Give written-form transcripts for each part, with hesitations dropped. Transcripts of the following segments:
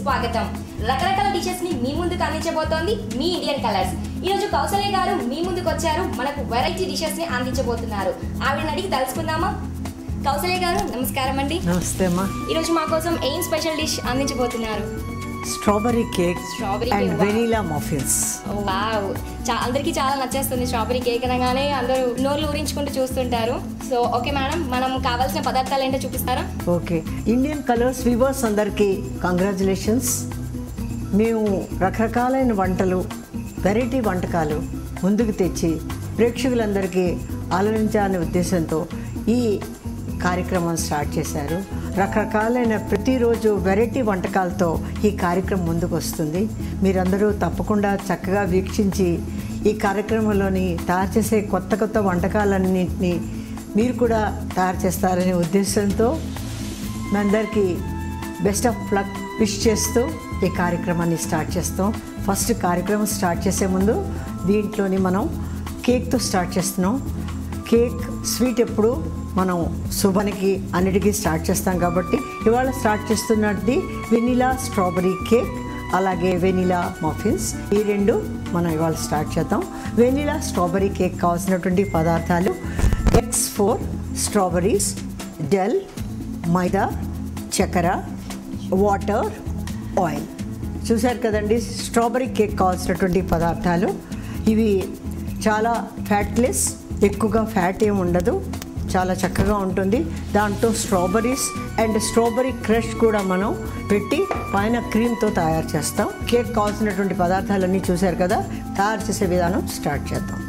స్వాగతం. రకరకాల డిషెస్ ని మీ ముందుకు అందించబోతోంది మీ ఇండియన్ కలర్స్. ఈ రోజు కౌసల్య గారు మీ ముందుకు వచ్చారు. మనకు వెరైటీ డిషెస్ ని అందించబోతున్నారు. ఆవిడని అడిగి తెలుసుకుందామా? కౌసల్య గారు నమస్కారం అండి. నమస్తే అమ్మా. ఈ రోజు మా కోసం ఏం స్పెషల్ డిష్ అందించబోతున్నారు? Strawberry cake and vanilla muffins. Wow, అందరికీ చాలా నచ్చేస్తుంది స్ట్రాబెర్రీ కేక్ అనగానే అందరూ నోర్లు ఊరించుకుంటూ చూస్తుంటారు. సో ఓకే మేడం, మనం కావాల్సిన పదార్థాలు ఏంటో చూపిస్తారా? ఓకే, ఇండియన్ కలర్స్ వ్యూవర్స్ అందరికీ కంగ్రాచులేషన్స్. మేము రకరకాలైన వంటలు, వెరైటీ వంటకాలు ముందుకు తెచ్చి ప్రేక్షకులందరికీ ఆలోచించాలనే ఉద్దేశంతో ఈ కార్యక్రమం స్టార్ట్ చేశారు. రకరకాలైన ప్రతిరోజు వెరైటీ వంటకాలతో ఈ కార్యక్రమం ముందుకు వస్తుంది. మీరందరూ తప్పకుండా చక్కగా వీక్షించి ఈ కార్యక్రమంలోని తయారు చేసే కొత్త కొత్త వంటకాలన్నింటినీ మీరు కూడా తయారు చేస్తారనే ఉద్దేశంతో మీ అందరికీ బెస్ట్ ఆఫ్ లక్ విష్ చేస్తూ ఈ కార్యక్రమాన్ని స్టార్ట్ చేస్తాం. ఫస్ట్ కార్యక్రమం స్టార్ట్ చేసే ముందు దీంట్లోని మనం కేక్తో స్టార్ట్ చేస్తున్నాం. కేక్ స్వీట్ ఎప్పుడు మనం శుభానికి అన్నిటికీ స్టార్ట్ చేస్తాం కాబట్టి ఇవాళ స్టార్ట్ చేస్తున్నది వెనిలా స్ట్రాబెరీ కేక్, అలాగే వెనిలా మఫిన్స్. ఈ రెండు మనం ఇవాళ స్టార్ట్ చేద్దాం. వెనిలా స్ట్రాబెరీ కేక్ కావాల్సినటువంటి పదార్థాలు: X4 స్ట్రాబెరీస్, జెల్, మైదా, చక్కెర, వాటర్, ఆయిల్. చూశారు కదండి స్ట్రాబెరీ కేక్ కావాల్సినటువంటి పదార్థాలు. ఇవి చాలా ఫ్యాట్లెస్, ఎక్కువగా ఫ్యాట్ ఏమి ఉండదు, చాలా చక్కగా ఉంటుంది. దాంట్లో స్ట్రాబెరీస్ అండ్ స్ట్రాబెరీ క్రష్ కూడా మనం పెట్టి పైన క్రీమ్తో తయారు చేస్తాం. కేక్ కావాల్సినటువంటి పదార్థాలన్నీ చూశారు కదా. తయారు చేసే విధానం స్టార్ట్ చేద్దాం.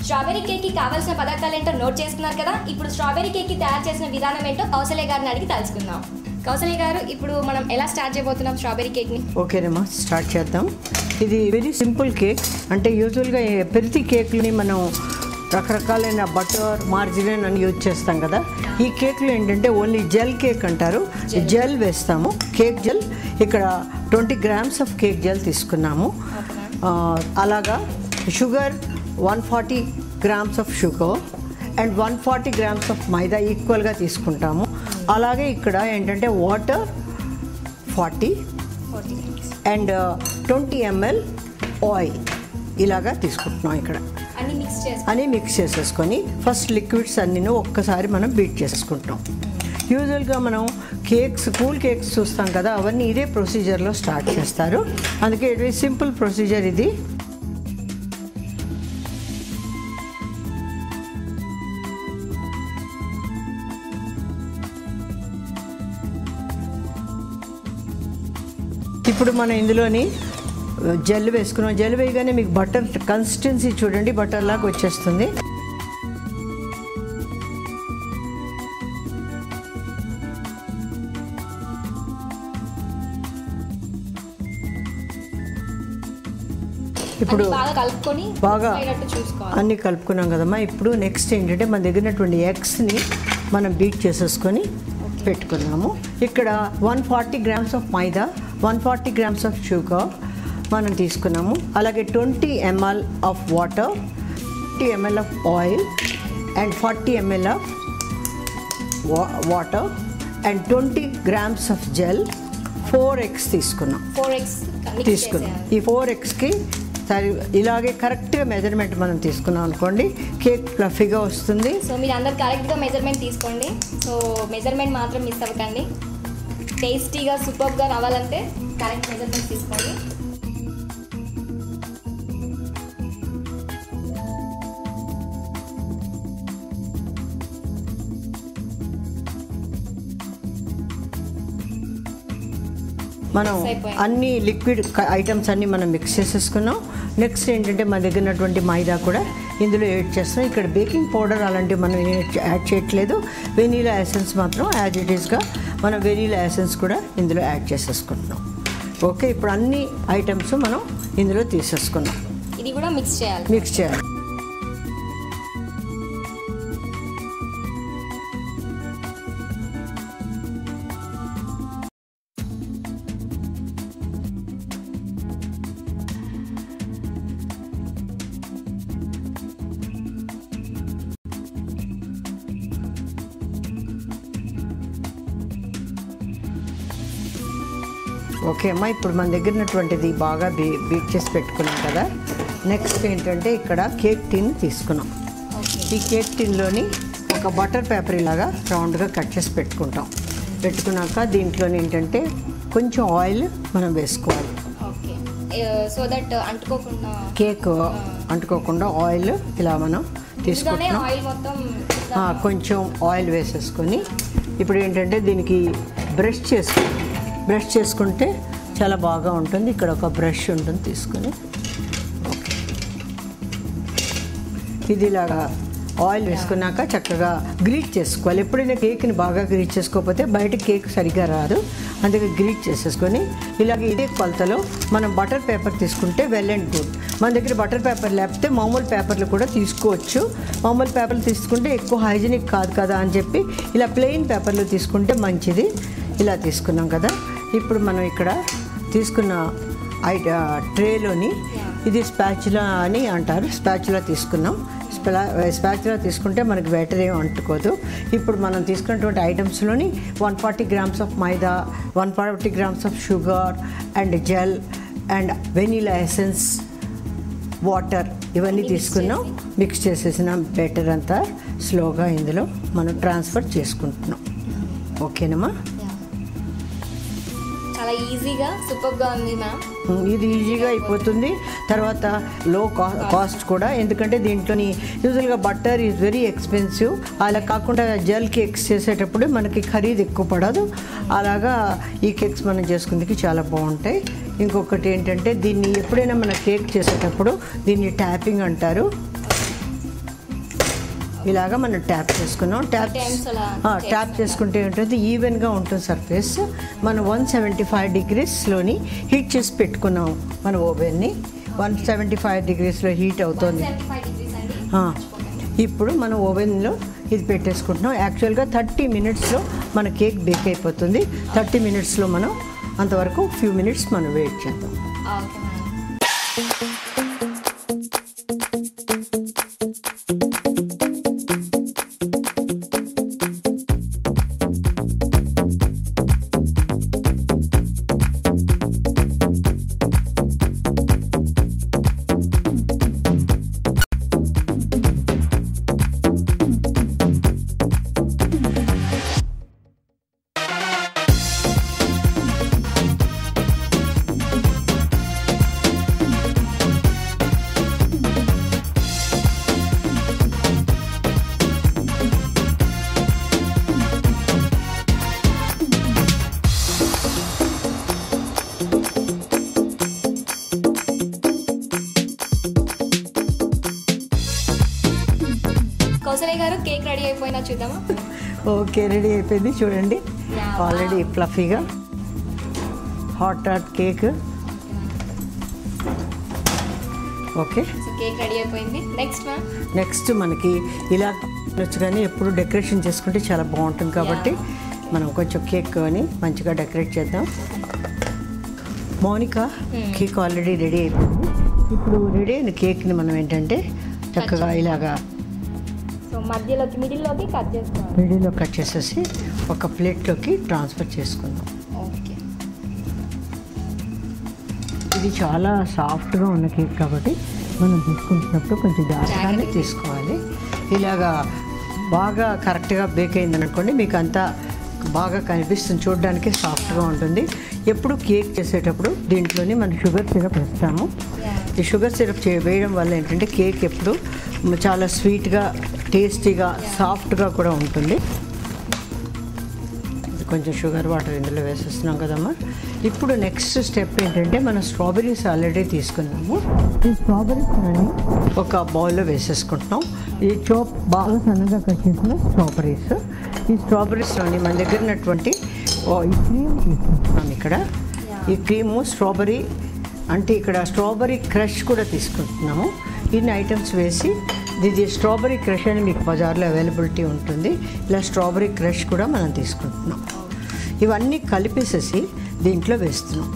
స్ట్రాబెరీ కేక్ కి కావాల్సిన పదార్థాలు ఏంటో నోట్ చేసుకున్నారు కదా. ఇప్పుడు స్ట్రాబెరీ కేక్ కి తయారు చేసిన విధానం ఏంటో కౌసల్య గారిని అడిగి తెలుసుకుందాం. కౌసల్య గారు, ఇప్పుడు మనం ఎలా స్టార్ట్ చేయబోతున్నాం స్ట్రాబెరీ కేక్ ని? ఓకేనమ్మా, స్టార్ట్ చేద్దాం. ఇది వెరీ సింపుల్ కేక్. అంటే యూజువల్గా ప్రతి కేక్ని మనం రకరకాలైన బటర్, మార్జిన్ అని యూజ్ చేస్తాం కదా. ఈ కేక్లో ఏంటంటే ఓన్లీ జెల్ కేక్ అంటారు. జెల్ వేస్తాము, కేక్ జెల్. ఇక్కడ 20 grams ఆఫ్ కేక్ జెల్ తీసుకున్నాము. అలాగా sugar 140 grams of sugar and 140 grams of maida ఈక్వల్గా తీసుకుంటాము. అలాగే ఇక్కడ ఏంటంటే వాటర్ 40 అండ్ 20 ml ఆయిల్ ఇలాగా తీసుకుంటున్నాం. ఇక్కడ అన్నీ మిక్స్ చేసేసుకొని ఫస్ట్ లిక్విడ్స్ అన్నీ ఒక్కసారి మనం బీట్ చేసుకుంటాం. యూజువల్గా మనం కేక్స్, కూల్ కేక్స్ చూస్తాం కదా, అవన్నీ ఇదే ప్రొసీజర్లో స్టార్ట్ చేస్తారు. అందుకే ఇది సింపుల్ ప్రొసీజర్ ఇది. ఇప్పుడు మనం ఇందులోని జెల్ వేసుకున్నాం. జెల్ వేయగానే మీకు బటర్ కన్సిస్టెన్సీ చూడండి, బటర్ లాగా వచ్చేస్తుంది. ఇప్పుడు బాగా కలుపుకొని బాగా చూసుకోవాలి. అన్నీ కలుపుకున్నాం కదమ్మా. ఇప్పుడు నెక్స్ట్ ఏంటంటే మన దగ్గర ఉన్నటువంటి ఎగ్స్ని మనం బీట్ చేసేసుకొని పెట్టుకున్నాము. ఇక్కడ 140 grams of maida, 140 grams of sugar మనం తీసుకున్నాము. అలాగే 20 ml of water, 20 ml of oil and 40 ml of water and 20 grams of gel, 4 eggs తీసుకున్నాం. 4 eggs తీసుకున్నాం. ఈ 4 eggsకి సరి ఇలాగే కరెక్ట్గా మెజర్మెంట్ మనం తీసుకున్నాం అనుకోండి, కేక్ ఫ్లఫీగా వస్తుంది. సో మీరు అందరు కరెక్ట్గా మెజర్మెంట్ తీసుకోండి. సో మెజర్మెంట్ మాత్రం మిస్ అవ్వకండి. టేస్టీగా సూపర్గా రావాలంటే కరెక్ట్ మెజర్మెంట్ తీసుకోండి. మనం అన్ని లిక్విడ్ ఐటమ్స్ అన్నీ మనం మిక్స్ చేసేసుకున్నాం. నెక్స్ట్ ఏంటంటే మన దగ్గర ఉన్నటువంటి మైదా కూడా ఇందులో యాడ్ చేస్తున్నాం. ఇక్కడ బేకింగ్ పౌడర్ అలాంటివి మనం యాడ్ చేయట్లేదు. వెనీలా ఎసెన్స్ మాత్రం యాజ్ ఇట్ ఈస్గా మనం వెనీలా ఎసెన్స్ కూడా ఇందులో యాడ్ చేసేసుకుంటున్నాం. ఓకే, ఇప్పుడు అన్ని ఐటమ్స్ మనం ఇందులో తీసేసుకున్నాం. ఇది కూడా మిక్స్ చేయాలి. ఓకే అమ్మా, ఇప్పుడు మన దగ్గర ఉన్నటువంటిది బాగా బీట్ చేసి పెట్టుకున్నాం కదా. నెక్స్ట్ ఏంటంటే ఇక్కడ కేక్ టిన్ తీసుకున్నాం. ఈ కేక్ టిన్లోని ఒక బటర్ పేపర్ ఇలాగా రౌండ్గా కట్ చేసి పెట్టుకున్నాక దీంట్లో ఏంటంటే కొంచెం ఆయిల్ మనం వేసుకోవాలి. సో దట్ అంటుకోకుండా, కేక్ అంటుకోకుండా ఆయిల్ ఇలా మనం తీసుకుంటాం. కొంచెం ఆయిల్ వేసేసుకొని ఇప్పుడు ఏంటంటే దీనికి బ్రష్ చేసుకుంటే చాలా బాగా ఉంటుంది. ఇక్కడ ఒక బ్రష్ ఉంటుంది, తీసుకొని ఇది ఇలాగా ఆయిల్ వేసుకున్నాక చక్కగా గ్రీట్ చేసుకోవాలి. ఎప్పుడైనా కేక్ని బాగా గ్రీట్ చేసుకోకపోతే బయట కేక్ సరిగ్గా రాదు. అందుకే గ్రీట్ చేసేసుకొని ఇలాగ ఇదే కొలతలో మనం బటర్ పేపర్ తీసుకుంటే వెల్ అండ్ గుడ్. మన దగ్గర బటర్ పేపర్ లేకపోతే మామూలు పేపర్లు కూడా తీసుకోవచ్చు. మామూలు పేపర్లు తీసుకుంటే ఎక్కువ హైజీనిక్ కాదు కదా అని చెప్పి ఇలా ప్లెయిన్ పేపర్లు తీసుకుంటే మంచిది. ఇలా తీసుకున్నాం కదా. ఇప్పుడు మనం ఇక్కడ తీసుకున్న ట్రేలోని ఇది స్పాచులా అని అంటారు, స్పాచులా తీసుకున్నాం. స్పాచులా తీసుకుంటే మనకి బ్యాటర్ ఏం అంటుకోదు. ఇప్పుడు మనం తీసుకున్నటువంటి ఐటమ్స్లోని 140 grams of maida, 140 grams of sugar and gel and vanilla essence, water ఇవన్నీ తీసుకున్నాం. మిక్స్ చేసేసిన బ్యాటర్ అంతా స్లోగా ఇందులో మనం ట్రాన్స్ఫర్ చేసుకుంటున్నాం. ఓకేనమ్మా, చాలా ఈజీగా సూపర్గా ఉంది మ్యామ్. ఇది ఈజీగా అయిపోతుంది. తర్వాత లో కాస్ట్ కూడా, ఎందుకంటే దీంట్లోని యూజువల్గా బటర్ ఈజ్ వెరీ ఎక్స్పెన్సివ్. అలా కాకుండా జెల్ కేక్స్ చేసేటప్పుడు మనకి ఖరీదు ఎక్కువ పడదు. అలాగా ఈ కేక్స్ మనం చేసుకుందుకు చాలా బాగుంటాయి. ఇంకొకటి ఏంటంటే దీన్ని ఎప్పుడైనా మన కేక్ చేసేటప్పుడు దీన్ని ట్యాపింగ్ అంటారు. ఇలాగా మనం ట్యాప్ చేసుకున్నాం. ట్యాప్ చేసుకుంటే ఏంటంటే ఈవెన్గా ఉంటుంది సర్ఫేస్. మనం 175 degreesలోని హీట్ చేసి పెట్టుకున్నాం. మన ఓవెన్ని 175 degreesలో హీట్ అవుతుంది. ఇప్పుడు మనం ఓవెన్లో ఇది పెట్టేసుకుంటున్నాం. యాక్చువల్గా 30 minutesలో మన కేక్ బేక్ అయిపోతుంది. 30 minutesలో మనం అంతవరకు ఫ్యూ మినిట్స్ మనం వెయిట్ చేద్దాం. కౌసల్య గారు కేక్ రెడీ అయిపోయినా చూద్దామా? ఓకే, రెడీ అయిపోయింది చూడండి. ఆల్రెడీ ఫ్లఫీగా hot cake. Okay, so cake ready అయిపోయింది. నెక్స్ట్ మనకి ఇలా వచ్చు, కానీ ఎప్పుడు డెకరేషన్ చేసుకుంటే చాలా బాగుంటుంది కాబట్టి మనం కొంచెం కేక్ అని మంచిగా డెకరేట్ చేద్దాం. మౌనిక, కేక్ ఆల్రెడీ రెడీ అయిపోయింది. ఇప్పుడు రెడీ అయిన కేక్ని మనం ఏంటంటే చక్కగా ఇలాగా సో మిడిల్లోకి కట్ చేసుకోవాలి. మిడిల్లో కట్ చేసేసి ఒక ప్లేట్లోకి ట్రాన్స్ఫర్ చేసుకుందాం. ఓకే, ఇది చాలా సాఫ్ట్గా ఉన్న కేక్ కాబట్టి మనం తీసుకుంటున్నప్పుడు కొంచెం జాగ్రత్తగానే తీసుకోవాలి. ఇలాగా బాగా కరెక్ట్గా బేక్ అయిందని అనుకోండి, మీకు అంతా బాగా కనిపిస్తుంది, చూడడానికి సాఫ్ట్గా ఉంటుంది. ఎప్పుడు కేక్ చేసేటప్పుడు దీంట్లోనే మనం షుగర్ సిరప్ వేస్తాము. ఈ షుగర్ సిరప్ వేయడం వల్ల ఏంటంటే కేక్ ఎప్పుడు చాలా స్వీట్గా, టేస్టీగా, సాఫ్ట్గా కూడా ఉంటుంది. కొంచెం షుగర్ వాటర్ ఇందులో వేసేస్తున్నాం కదమ్మా. ఇప్పుడు నెక్స్ట్ స్టెప్ ఏంటంటే మనం స్ట్రాబెర్రీస్ ఆల్రెడీ తీసుకున్నాము. ఈ స్ట్రాబెర్రీస్ అని ఒక బౌల్లో వేసేసుకుంటున్నాం. ఈ చాప్ బాగా సన్నగా కట్ చేసిన స్ట్రాబెర్రీస్. ఈ స్ట్రాబెర్రీస్లోని మన దగ్గర ఉన్నటువంటి ఈ క్రీమ్ తీసుకుంటున్నాం. ఇక్కడ ఈ క్రీము స్ట్రాబెర్రీ అంటే ఇక్కడ స్ట్రాబెర్రీ క్రష్ కూడా తీసుకుంటున్నాము. ఇన్ని ఐటమ్స్ వేసి ఇది స్ట్రాబెర్రీ క్రష్ అని మీకు బజార్లో అవైలబిలిటీ ఉంటుంది. ఇలా స్ట్రాబెర్రీ క్రష్ కూడా మనం తీసుకుంటున్నాం. ఇవన్నీ కలిపేసేసి దీంట్లో వేస్తున్నాం.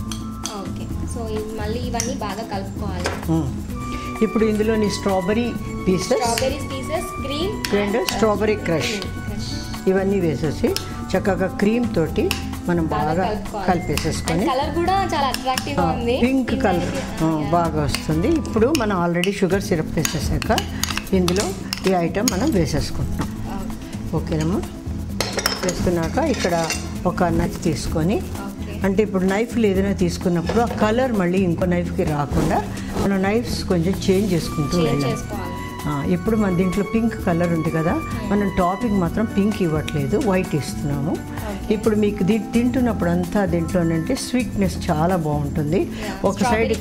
ఓకే, సో మళ్ళీ ఇవన్నీ బాగా కలుపుకోవాలి. ఇప్పుడు ఇందులోని strawberry pieces, cream and strawberry crush ఇవన్నీ వేసేసి చక్కగా క్రీమ్ తోటి మనం బాగా కలిపేసేసుకొని కలర్ కూడా చాలా అట్రాక్టివ్గా ఉంది, పింక్ కలర్ బాగా వస్తుంది. ఇప్పుడు మనం ఆల్రెడీ షుగర్ సిరప్ వేసేసాక ఇందులో ఈ ఐటమ్ మనం వేసేసుకుంటాం. ఓకేనమ్మా, వేసుకున్నాక ఇక్కడ ఒక నైఫ్ తీసుకొని, అంటే ఇప్పుడు నైఫ్లు ఏదైనా తీసుకున్నప్పుడు ఆ కలర్ మళ్ళీ ఇంకో నైఫ్కి రాకుండా మనం నైఫ్స్ కొంచెం చేంజ్ చేసుకుంటూ వెళ్ళాలి. ఇప్పుడు మన దీంట్లో పింక్ కలర్ ఉంది కదా, మనం టాపింగ్ మాత్రం పింక్ ఇవ్వట్లేదు, వైట్ ఇస్తున్నాము. ఇప్పుడు మీకు తింటున్నప్పుడు అంతా దీంట్లోనంటే స్వీట్నెస్ చాలా బాగుంటుంది. ఒక సైడ్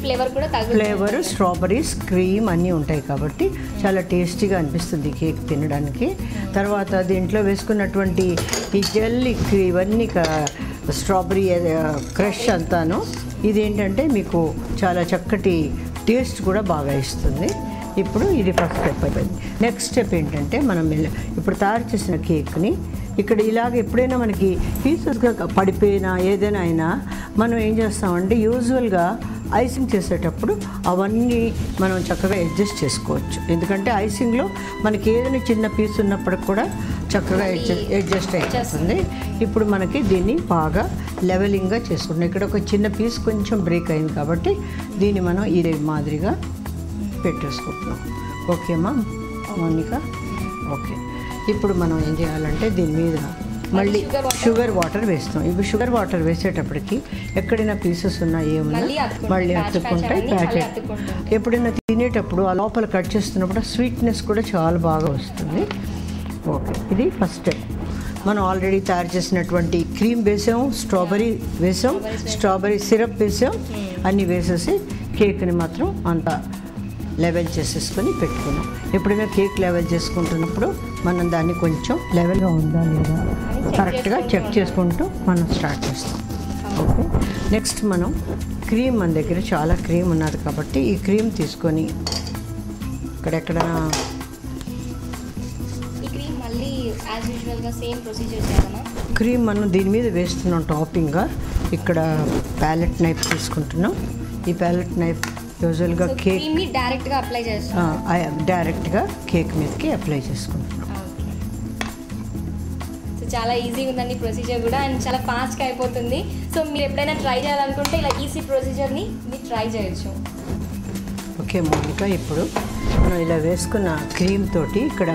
ఫ్లేవర్ స్ట్రాబెర్రీస్, క్రీమ్ అన్నీ ఉంటాయి కాబట్టి చాలా టేస్టీగా అనిపిస్తుంది కేక్ తినడానికి. తర్వాత దీంట్లో వేసుకున్నటువంటి ఈ జెల్లీ ఇవన్నీ స్ట్రాబెర్రీ క్రష్ అంతాను ఇదేంటంటే మీకు చాలా చక్కటి టేస్ట్ కూడా బాగా ఇస్తుంది. ఇప్పుడు ఇది ఫస్ట్ స్టెప్ అయిపోయింది. నెక్స్ట్ స్టెప్ ఏంటంటే మనం ఇప్పుడు తయారు చేసిన కేక్ని ఇక్కడ ఇలాగ ఎప్పుడైనా మనకి పీసెస్గా పడిపోయినా ఏదైనా అయినా మనం ఏం చేస్తామంటే యూజువల్గా ఐసింగ్ చేసేటప్పుడు అవన్నీ మనం చక్కగా అడ్జస్ట్ చేసుకోవచ్చు. ఎందుకంటే ఐసింగ్లో మనకి ఏదైనా చిన్న పీస్ ఉన్నప్పటికి కూడా చక్కగా అడ్జస్ట్ అయిపోతుంది. ఇప్పుడు మనకి దీన్ని బాగా లెవెలింగ్గా చేసుకుంటాం. ఇక్కడ ఒక చిన్న పీస్ కొంచెం బ్రేక్ అయింది కాబట్టి దీన్ని మనం ఇదే మాదిరిగా పెట్టేసుకుంటున్నాం. ఓకేమ్మా మౌనిక? ఓకే, ఇప్పుడు మనం ఏం చేయాలంటే దీని మీద మళ్ళీ షుగర్ వాటర్ వేస్తాం. ఇప్పుడు షుగర్ వాటర్ వేసేటప్పటికి ఎక్కడైనా పీసెస్ ఉన్నా ఏమున్నా మళ్ళీ అతుక్కుంటాయి, ప్యాకెట్ ఎప్పుడైనా తినేటప్పుడు ఆ లోపల కట్ చేస్తున్నప్పుడు స్వీట్నెస్ కూడా చాలా బాగా వస్తుంది. ఓకే, ఇది ఫస్ట్ స్టెప్. మనం ఆల్రెడీ తయారు చేసినటువంటి క్రీమ్ వేసాం, స్ట్రాబెర్రీ వేసాం, స్ట్రాబెర్రీ సిరప్ వేసాం, అన్నీ వేసేసి కేక్ని మాత్రం అంత లెవెల్ చేసేసుకొని పెట్టుకున్నాం. ఎప్పుడైనా కేక్ లెవెల్ చేసుకుంటున్నప్పుడు మనం దాన్ని కొంచెం లెవెల్గా ఉందా లేదా కరెక్ట్గా చెక్ చేసుకుంటూ మనం స్టార్ట్ చేస్తాం. ఓకే, నెక్స్ట్ మనం క్రీమ్, మన దగ్గర చాలా క్రీమ్ ఉన్నది కాబట్టి ఈ క్రీమ్ తీసుకొని ఇక్కడెక్కడ క్రీమ్ మనం దీని మీద వేస్తున్నాం టాపింగ్గా. ఇక్కడ ప్యాలెట్ నైఫ్ తీసుకుంటున్నాం. ఈ ప్యాలెట్ నైఫ్ యూజువల్గా కేక్ డైరెక్ట్గా కేక్ మీదకి అప్లై చేసుకుంటున్నాం. చాలా ఈజీగా ఉందండి ప్రొసీజర్ కూడా, అండ్ చాలా ఫాస్ట్గా అయిపోతుంది. సో మీరు ఎప్పుడైనా ట్రై చేయాలనుకుంటే ఇలా ఈజీ ప్రొసీజర్ని మీరు ట్రై చేయొచ్చు. ఓకే మౌనిక, ఇప్పుడు మనం ఇలా వేసుకున్న క్రీమ్ తోటి ఇక్కడ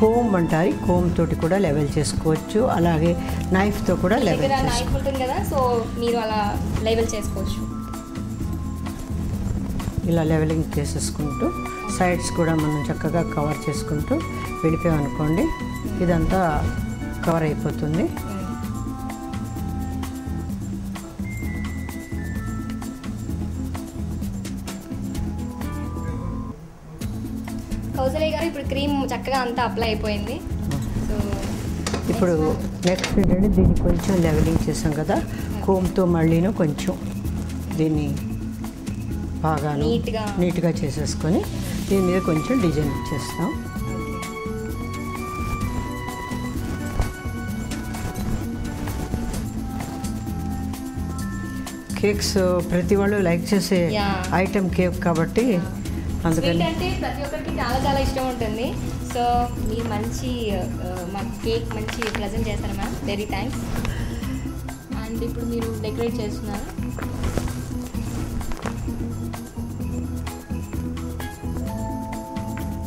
కోమ్ అంటారు, కోమ్ తోటి కూడా లెవెల్ చేసుకోవచ్చు. అలాగే నైఫ్తో కూడా లెవెల్ నైఫ్ ఉంటుంది కదా, సో మీరు అలా లెవెల్ చేసుకోవచ్చు. ఇలా లెవెలింగ్ చేసేసుకుంటూ సైడ్స్ కూడా మనం చక్కగా కవర్ చేసుకుంటూ వెళ్ళిపోయామనుకోండి, ఇదంతా కవర్ అయిపోతుంది. కౌసల్య గారు, ఇప్పుడు క్రీమ్ చక్కగా అంతా అప్లై అయిపోయింది. సో ఇప్పుడు నెక్స్ట్ ఏంటంటే దీన్ని కొంచెం లెవెలింగ్ చేసాం కదా, కోమ్తో మళ్ళీను కొంచెం దీన్ని బాగా నీట్గా చేసేసుకొని దీని మీద కొంచెం డిజైన్ ఇచ్చేస్తాం. కేక్స్ ప్రతి వాళ్ళు లైక్ చేసే ఐటమ్ కేక్ కాబట్టి అందుకని అంటే ప్రతి ఒక్కరికి చాలా చాలా ఇష్టం ఉంటుంది. సో మీరు మంచి మాకు కేక్ మంచి ప్రజెంట్ చేస్తారు మ్యామ్, వెరీ థ్యాంక్స్. అండ్ ఇప్పుడు మీరు డెకరేట్ చేస్తున్నారు.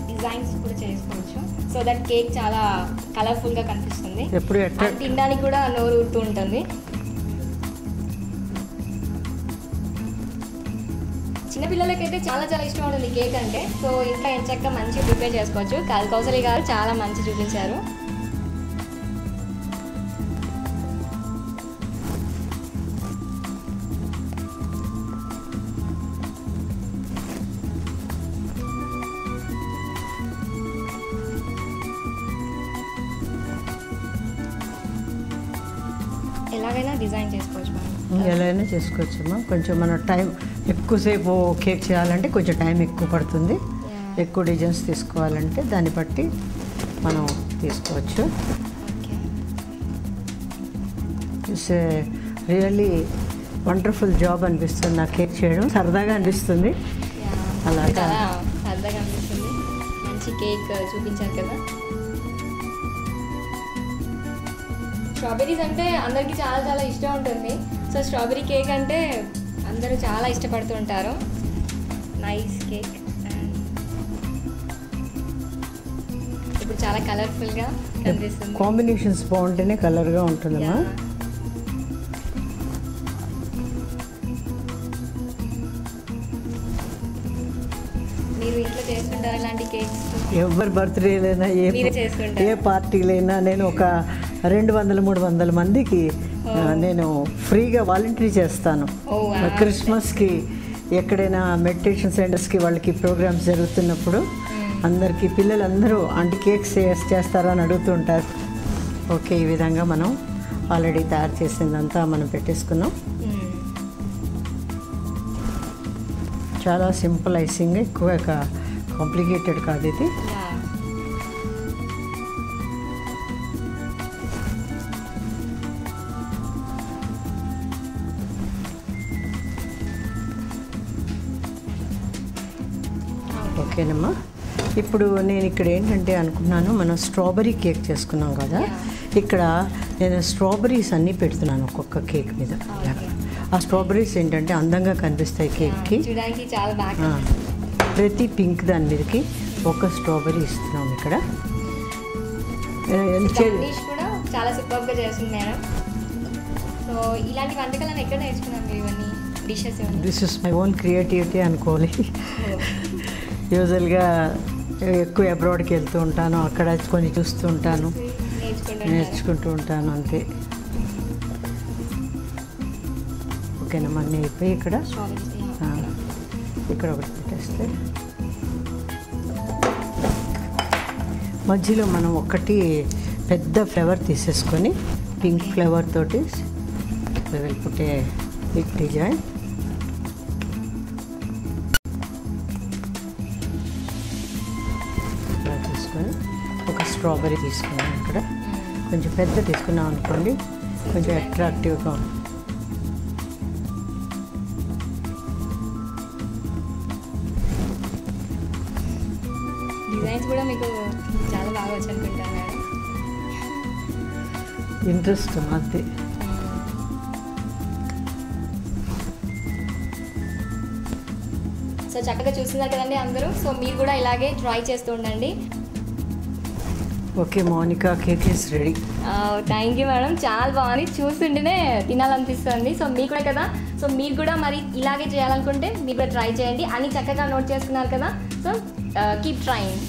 డిజైన్స్ కూడా చేసుకోవచ్చు సో దట్ కేక్ చాలా కలర్ఫుల్గా కనిపిస్తుంది. ఎప్పుడు తినడానికి కూడా నోరు ఊరుతూ ఉంటుంది. చిన్నపిల్లలకైతే చాలా చాలా ఇష్టం ఉంటుంది కేక్ అంటే. సో ఇంట్లో ఎంచక్క మంచిగా ప్రిపేర్ చేసుకోవచ్చు. కౌసల్య గారు చాలా మంచి చూపించారు. ఎలాగైనా డిజైన్ చేసుకోవచ్చు మ్యామ్. ఎలా అయినా చేసుకోవచ్చమ్మా. కొంచెం మన టైం ఎక్కువసేపు కేక్ చేయాలంటే కొంచెం టైం ఎక్కువ పడుతుంది. ఎక్కువ డిజైన్స్ తీసుకోవాలంటే దాన్ని బట్టి మనం తీసుకోవచ్చు. ఇట్స్ రియల్లీ వండర్ఫుల్ జాబ్ అనిపిస్తుంది నాకు కేక్ చేయడం. సరదాగా అనిపిస్తుంది. అలాగా సరదాగా అనిపిస్తుంది. మంచి కేక్ చూపించారు కదా. స్ట్రాబెర్రీస్ అంటే అందరికీ చాలా చాలా ఇష్టం ఉంటుంది. సో స్ట్రాబెర్రీ కేక్ అంటే అందరూ చాలా ఇష్టపడుతూ ఉంటారు. Nice cake. ఇప్పుడు చాలా కలర్ఫుల్గా కనిపిస్తుంది. కాంబినేషన్స్ బాగుంటేనే కలర్గా ఉంటుందమ్మా. మీరు ఇంట్లో చేసుకుంటారా ఇలాంటి కేక్స్? ఎవరి బర్త్డేలైనా ఏ పార్టీలైనా నేను ఒక 200-300 మందికి నేను ఫ్రీగా వాలంటరీ చేస్తాను. క్రిస్మస్కి ఎక్కడైనా మెడిటేషన్ సెంటర్స్కి వాళ్ళకి ప్రోగ్రామ్స్ జరుగుతున్నప్పుడు అందరికీ పిల్లలందరూ ఆంటీ కేక్స్ చేస్తారా అని అడుగుతుంటారు. ఓకే, ఈ విధంగా మనం ఆల్రెడీ తయారు చేసిందంతా మనం పెట్టేసుకున్నాం. చాలా సింపుల్ ఐసింగ్, ఎక్కువ కాంప్లికేటెడ్ కాదు ఇది. ఓకేనమ్మా. ఇప్పుడు నేను ఇక్కడ ఏంటంటే అనుకున్నాను, మనం స్ట్రాబెరీ కేక్ చేసుకున్నాం కదా, ఇక్కడ నేను స్ట్రాబెరీస్ అన్నీ పెడుతున్నాను ఒక్కొక్క కేక్ మీద. ఆ స్ట్రాబెరీస్ ఏంటంటే అందంగా కనిపిస్తాయి కేక్కి. ప్రతి పింక్ దాని మీదకి ఒక స్ట్రాబెరీ ఇస్తున్నాం ఇక్కడ. చాలా సూపర్గా చేస్తుంది మేడం. సో ఇలాంటి వంటకాలను ఎక్కడ నేర్చుకున్నాను మీరు ఇవన్నీ dishes? This is my own creativity అనుకోవాలి. యూజువల్గా ఎక్కువ అబ్రాడ్కి వెళ్తూ ఉంటాను, అక్కడ కొన్ని చూస్తూ ఉంటాను, నేర్చుకుంటూ ఉంటాను అంతే. ఓకేనమ్మా, అన్నీ అయిపోయి ఇక్కడ ఒకటి పెట్టేస్తే మధ్యలో మనం ఒకటి పెద్ద ఫ్లేవర్ తీసేసుకొని పింక్ ఫ్లేవర్ తోటి పుట్టే బిగ్ డిజైన్. ఇలా తీసుకొని ఒక స్ట్రాబెరీ తీసుకున్నాం ఇక్కడ. కొంచెం పెద్ద తీసుకున్నాం అనుకోండి, కొంచెం అట్రాక్టివ్గా ఉంది. డిజైన్స్ కూడా మీకు చాలా బాగా వచ్చి అనుకుంటాను మేడం. ఇంట్రెస్ట్ అంతే. సో చక్కగా చూస్తున్నారు కదండి అందరూ. సో మీరు కూడా ఇలాగే ట్రై చేస్తూ ఉండండి. Okay Mounika, cake is ready. Thank you madam, చాలా బాగుంది, చూస్తుంటేనే తినాలనిపిస్తుంది. సో మీకు కూడా కదా, సో మీరు కూడా మరి ఇలాగే చేయాలనుకుంటే మీరు కూడా ట్రై చేయండి. అన్ని చక్కగా నోట్ చేసుకున్నారు కదా. So keep trying.